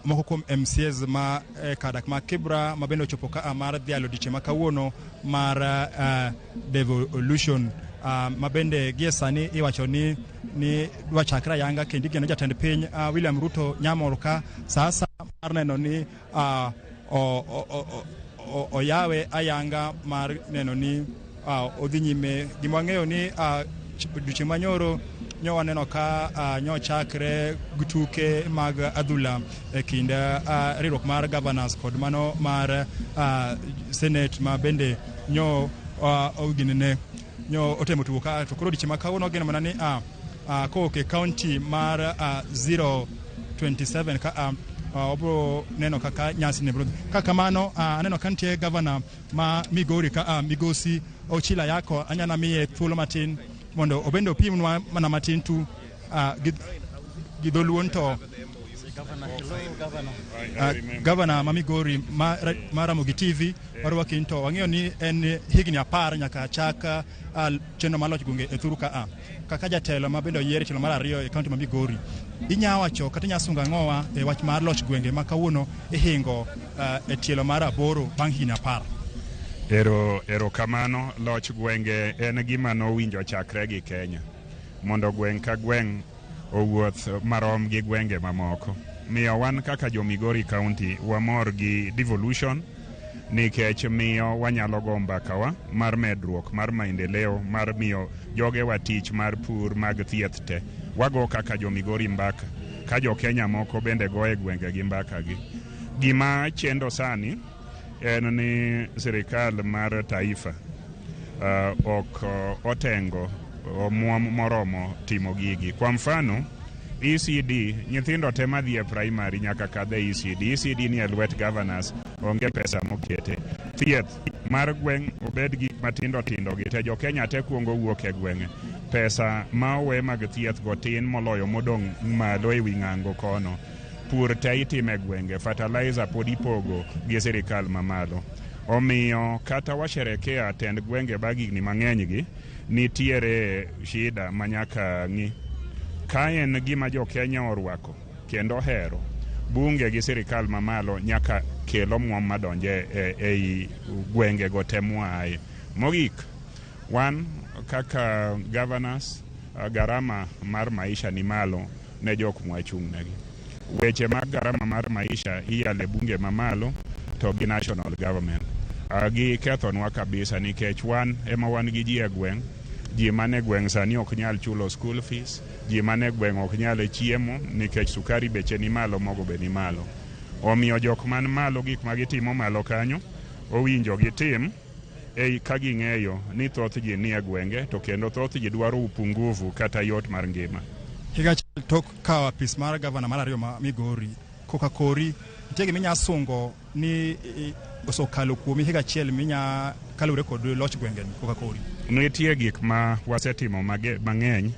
moko kuom MCAs ma kadak ma Kibra ma bende ochopo ka mar dhialo diche ma kawuono mar devolution ma bende gie sani iwacho ni dwa chakra yanga kendo igeno jatend piny William Ruto nyamor ka sasa mar neno ni oyawe ayanga mar neno ni odhi nyime. Gima wang'eyo ni duche manyoro nyo waneno ka nyo chakre gutuke mag adhula e kind riwruok mar gavanas kod mano mar senate ma bende nyo oginene nyo otemo tugo ka to koro diche ma kawuono geno mana ni koke county mar 027 ka obro neno kaka nyasi ne bro kaka mano aneno kantie Gavana ma Migori ka Migosi Ochilo Ayacko anyana miye thuolo matin mondo obendo pimnwa mana matin tu gidoluon to Gavana ma Migori ma Ramogi TV warwakin to wang'eyo ni en higni 10 nyaka chaka chenro maloch gwenge e thuru ka kaka jatelo ma bende oyier telo mar ariyo e kaunti ma Migori inyawacho kata nyasunga ng'owa e wach mar loch gwenge ma kawuono ihingo e tielo mar 8 bang' higni 10. Ero kamano loch gwenge en gima nowinjo chakre gi Kenya mondo gweng' ka gweng' owuoth marom gi gwenge mamoko. Miyo wan kaka jo Migori County wamor gi devolution nikech miyo wanyalo go mbakawa mar medruok mar maendeleo mar miyo joge wa tich mar pur mag thieth te wago kaka jo Migori mbaka ka jo Kenya moko bende goe gwenge gi mbaka gi. Gima chendo sani en ni sirikal mar taifa ok otengo omuom moromo timo gigi. Kwa mfano ECD nyithindo tema dhie primary nyaka kadhe ECD ni e lwet gavanas onge pesa mokete. Thieth mar gweng' obed gik matindo gi te jo Kenya te kuongo wuok e gwenge. Pesa ma owe mag thieth go tin moloyo modong' malo e wi ng'ango kono. Pur te itime gwenge, fertilizer pod ipogo gi sirikal mamalo. Omiyo kata washerekea tend gwenge bagigni mang'eny gi nitiere shida manyaka ng'i. Ka en gima jo Kenya orwako kendo hero bunge gi sirikal mamalo nyaka kelo muom madonje ei gwenge go temuaye. Mogik wan kaka gavanas garama mar maisha ni malo ne jok mwachung' negi. Weche mag garama mar maisha iyale bunge mamalo to gi national government. Gi kethonwa kabisa nikech wan ema wan gi ji e gweng'. Ji mane gweng' sani ok nyal chulo school fees, ji mane gweng' ok nyal chiemo nikech sukari beche ni malo, mogo be ni malo. Omiyo jok man malo gik ma gitimo malo kanyo owinjo gitim ka ging'eyo ni thoth ji ni e gwenge to kendo thoth ji dwaro upungufu kata yot mar ngima. Higa tok ka apis mar Gavana mar ariyo ma Migori koka kori nitie minya sungo ni osokalo kuomi higa achiel minya kalure kod loch gwenge koka kori. Nitie gik ma wasetimo mang'eny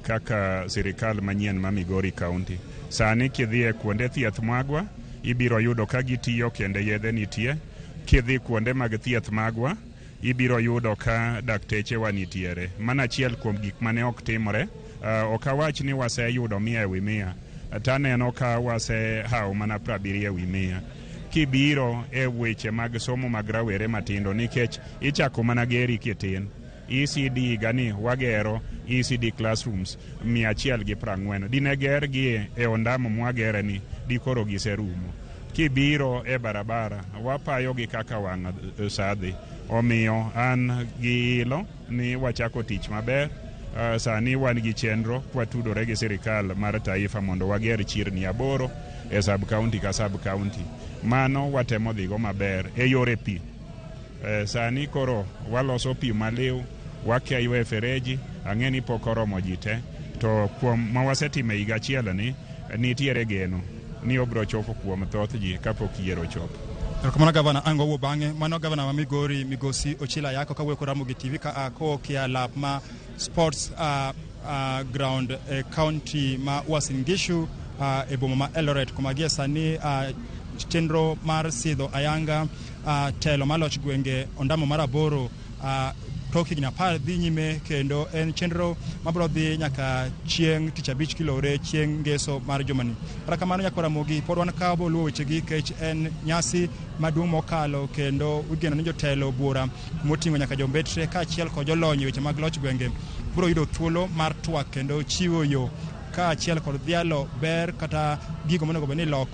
kaka sirikal manyien ma Migori County. Sani kidhie kuonde thieth magwa ibiro yudo ka gitiyo kende yedhe nitie. Kidhi kuonde mag thieth magwa ibiro yudo ka dakteche wa nitiere. Mana achiel kuom gik mane ok timore. Ok awach ni waseyudo 100%. Taneno ka hawo mana 70%. Kibiro e weche mag somo mag rawere matindo nikech ichako mana geri kitin. ECD gani wagero ECD classrooms 140. Dineger gi e ondamo mwagere ni dikoro giserumo. Kibiro e barabara wapayo gi kaka wang' sadhi. Omiyo an gi ilo ni wachako tich maber. Sani wan gi chenro kwatudore gi sirikal mar taifa mondo wager chirni 8 e sub county ka sub county. Mano watemo dhigo maber e yore pi. Sani koro waloso pi maliw, wakeyo e fereji, ang'eni pok oromo ji te. To kuom ma wasetimo higa achiel ni nitiere geno ni obro chopo kuom thoth ji kapok yiero chopo. Kamana Gavana ango wo bang'e mano Gavana ma Migori Migosi Ochilo Ayacko ka wuoyo kod Ramogi TV ka kia lap ma sports ground e county ma Uasin Gishu e boma ma Eldoret kuma gie sani chenro mar sidho ayanga telo maloch gwenge ondamo mar 8 tok higni 10 dhi nyime, kendo en chenro mabiro dhi nyaka chieng' tich abich kilore chieng' ngeso mar jumani. Kata kamano nyako Ramogi pod wan ka boluwo wechegi kech en nyasi maduong' mokalo, kendo igeno ni jotelo bura moting'o nyaka jombetre kaachiel kod jolony weche mag loch gwenge biro yudo thuolo mar twak kendo chiwo yo kaachiel kod dhialo ber kata gigo monego bed ni loko